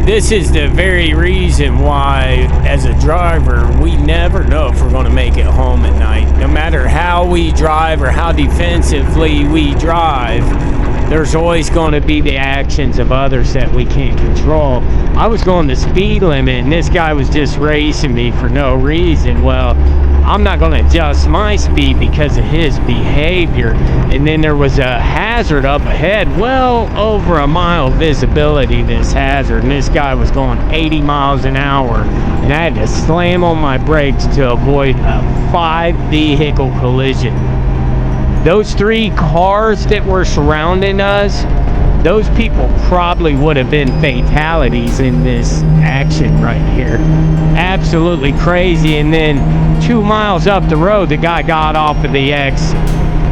This is the very reason why, as a driver, we never know if we're going to make it home at night. No matter how we drive or how defensively we drive, there's always going to be the actions of others that we can't control. I was going the speed limit, and this guy was just racing me for no reason. Well, I'm not going to adjust my speed because of his behavior. And then there was a hazard up ahead, well over a mile visibility, this hazard, and this guy was going 80 miles an hour, and I had to slam on my brakes to avoid a 5-vehicle collision. Those 3 cars that were surrounding us, those people probably would have been fatalities in this action right here. Absolutely crazy. And then 2 miles up the road, the guy got off of the exit.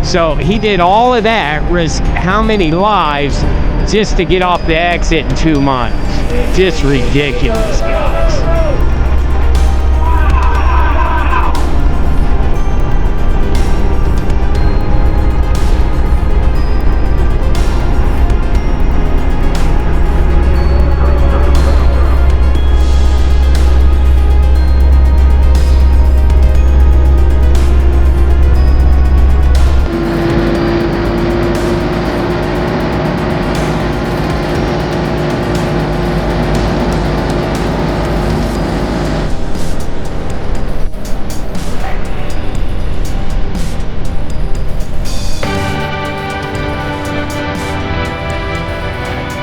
So he did all of that, risk how many lives just to get off the exit in 2 miles? Just ridiculous, guys.